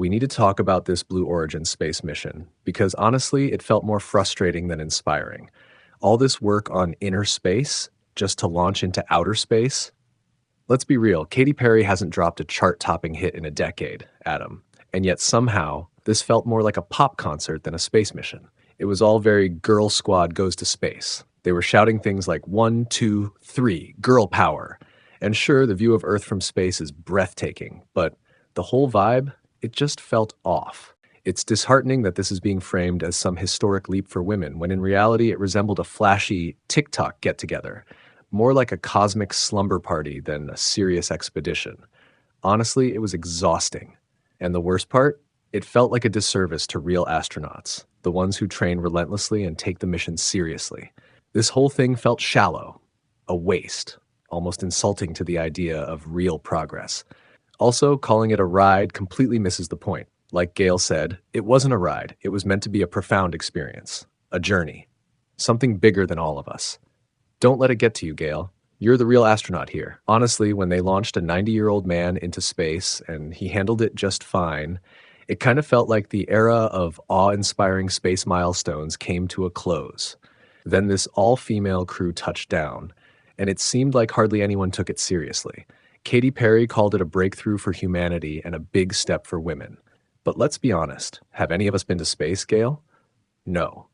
We need to talk about this Blue Origin space mission because honestly, it felt more frustrating than inspiring. All this work on inner space just to launch into outer space. Let's be real, Katy Perry hasn't dropped a chart-topping hit in a decade, Adam. And yet somehow, this felt more like a pop concert than a space mission. It was all very girl squad goes to space. They were shouting things like 1, 2, 3, girl power. And sure, the view of Earth from space is breathtaking, but the whole vibe, it just felt off. It's disheartening that this is being framed as some historic leap for women, when in reality it resembled a flashy TikTok get-together, more like a cosmic slumber party than a serious expedition. Honestly, it was exhausting. And the worst part? It felt like a disservice to real astronauts, the ones who train relentlessly and take the mission seriously. This whole thing felt shallow, a waste, almost insulting to the idea of real progress. Also, calling it a ride completely misses the point. Like Gayle said, it wasn't a ride. It was meant to be a profound experience, a journey, something bigger than all of us. Don't let it get to you, Gayle. You're the real astronaut here. Honestly, when they launched a 90-year-old man into space and he handled it just fine, it kind of felt like the era of awe-inspiring space milestones came to a close. Then this all-female crew touched down, and it seemed like hardly anyone took it seriously. Katy Perry called it a breakthrough for humanity and a big step for women. But let's be honest, have any of us been to space, Gayle? No.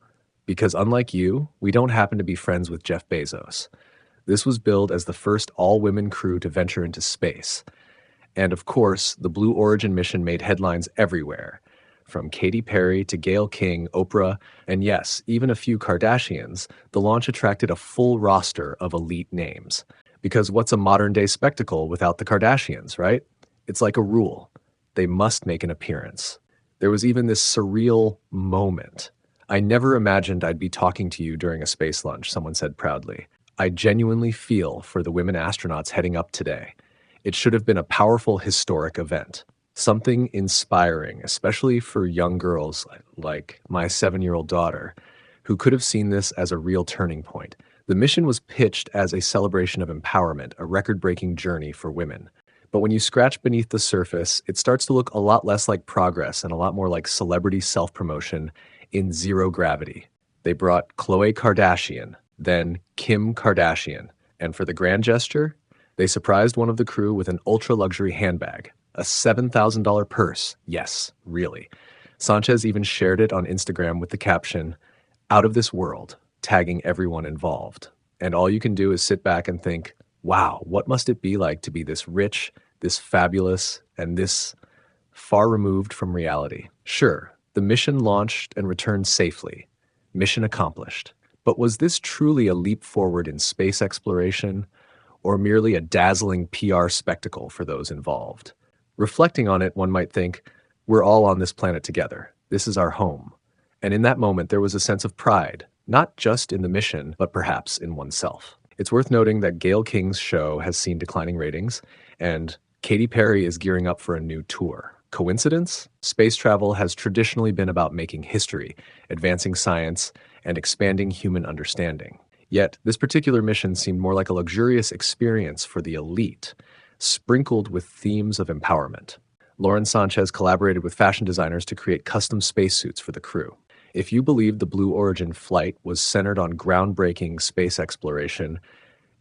Because unlike you, we don't happen to be friends with Jeff Bezos. This was billed as the first all-women crew to venture into space. And of course, the Blue Origin mission made headlines everywhere. From Katy Perry to Gayle King, Oprah, and yes, even a few Kardashians, the launch attracted a full roster of elite names. Because what's a modern-day spectacle without the Kardashians, right? It's like a rule. They must make an appearance. There was even this surreal moment. I never imagined I'd be talking to you during a space lunch, someone said proudly. I genuinely feel for the women astronauts heading up today. It should have been a powerful, historic event. Something inspiring, especially for young girls like my 7-year-old daughter, who could have seen this as a real turning point. The mission was pitched as a celebration of empowerment, a record-breaking journey for women. But when you scratch beneath the surface, it starts to look a lot less like progress and a lot more like celebrity self-promotion in zero gravity. They brought Khloe Kardashian, then Kim Kardashian, and for the grand gesture, they surprised one of the crew with an ultra-luxury handbag, a $7,000 purse. Yes, really. Sánchez even shared it on Instagram with the caption, "Out of this world," tagging everyone involved. And all you can do is sit back and think, wow, what must it be like to be this rich, this fabulous, and this far removed from reality? Sure, the mission launched and returned safely. Mission accomplished. But was this truly a leap forward in space exploration, or merely a dazzling PR spectacle for those involved? Reflecting on it, one might think, we're all on this planet together. This is our home. And in that moment, there was a sense of pride, not just in the mission, but perhaps in oneself. It's worth noting that Gayle King's show has seen declining ratings, and Katy Perry is gearing up for a new tour. Coincidence? Space travel has traditionally been about making history, advancing science, and expanding human understanding. Yet, this particular mission seemed more like a luxurious experience for the elite, sprinkled with themes of empowerment. Lauren Sánchez collaborated with fashion designers to create custom spacesuits for the crew. If you believe the Blue Origin flight was centered on groundbreaking space exploration,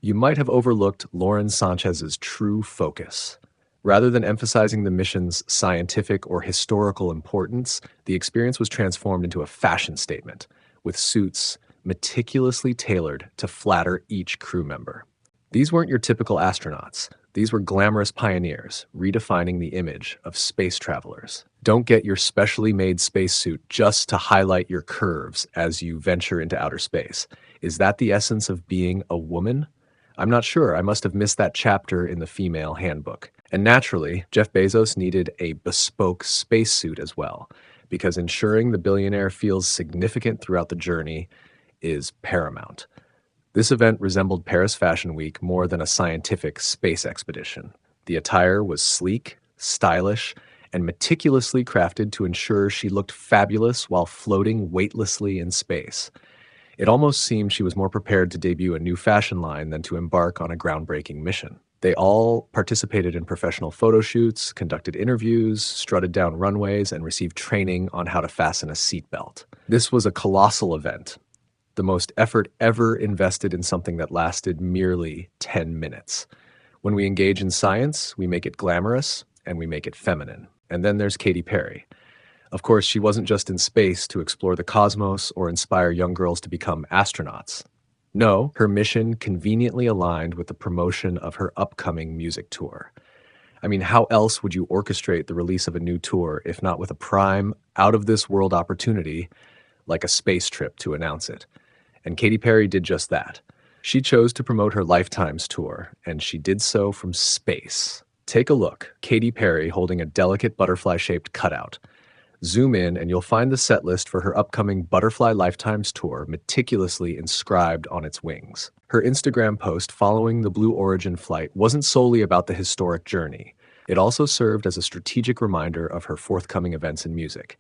you might have overlooked Lauren Sánchez's true focus. Rather than emphasizing the mission's scientific or historical importance, the experience was transformed into a fashion statement, with suits meticulously tailored to flatter each crew member. These weren't your typical astronauts. These were glamorous pioneers, redefining the image of space travelers. Don't get your specially made spacesuit just to highlight your curves as you venture into outer space. Is that the essence of being a woman? I'm not sure. I must have missed that chapter in the female handbook. And naturally, Jeff Bezos needed a bespoke spacesuit as well, because ensuring the billionaire feels significant throughout the journey is paramount. This event resembled Paris Fashion Week more than a scientific space expedition. The attire was sleek, stylish, and meticulously crafted to ensure she looked fabulous while floating weightlessly in space. It almost seemed she was more prepared to debut a new fashion line than to embark on a groundbreaking mission. They all participated in professional photo shoots, conducted interviews, strutted down runways, and received training on how to fasten a seatbelt. This was a colossal event, the most effort ever invested in something that lasted merely 10 minutes. When we engage in science, we make it glamorous and we make it feminine. And then there's Katy Perry. Of course, she wasn't just in space to explore the cosmos or inspire young girls to become astronauts. No, her mission conveniently aligned with the promotion of her upcoming music tour. I mean, how else would you orchestrate the release of a new tour if not with a prime, out-of-this-world opportunity like a space trip to announce it? And Katy Perry did just that. She chose to promote her Lifetimes tour, and she did so from space. Take a look, Katy Perry holding a delicate butterfly-shaped cutout. Zoom in and you'll find the set list for her upcoming Butterfly Lifetimes tour meticulously inscribed on its wings. Her Instagram post following the Blue Origin flight wasn't solely about the historic journey. It also served as a strategic reminder of her forthcoming events in music.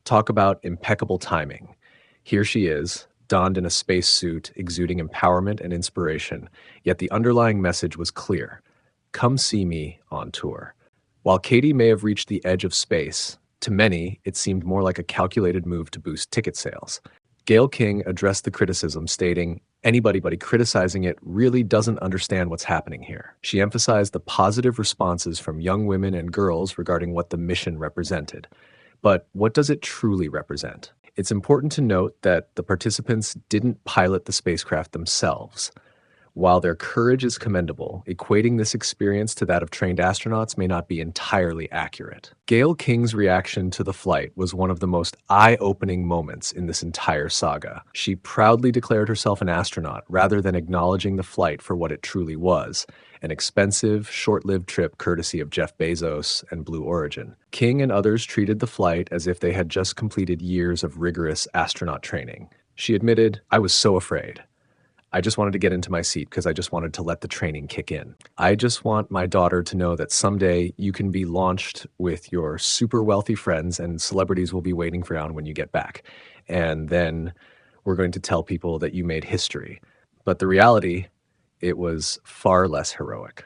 Talk about impeccable timing. Here she is, donned in a spacesuit, exuding empowerment and inspiration, yet the underlying message was clear. Come see me on tour. While Katy may have reached the edge of space, to many, it seemed more like a calculated move to boost ticket sales. Gayle King addressed the criticism, stating, "Anybody criticizing it really doesn't understand what's happening here." She emphasized the positive responses from young women and girls regarding what the mission represented. But what does it truly represent? It's important to note that the participants didn't pilot the spacecraft themselves. While their courage is commendable, equating this experience to that of trained astronauts may not be entirely accurate. Gayle King's reaction to the flight was one of the most eye-opening moments in this entire saga. She proudly declared herself an astronaut rather than acknowledging the flight for what it truly was, an expensive, short-lived trip courtesy of Jeff Bezos and Blue Origin. King and others treated the flight as if they had just completed years of rigorous astronaut training. She admitted, "I was so afraid. I just wanted to get into my seat because I just wanted to let the training kick in. I just want my daughter to know that someday you can be launched with your super wealthy friends and celebrities will be waiting for you when you get back. And then we're going to tell people that you made history." But the reality, it was far less heroic.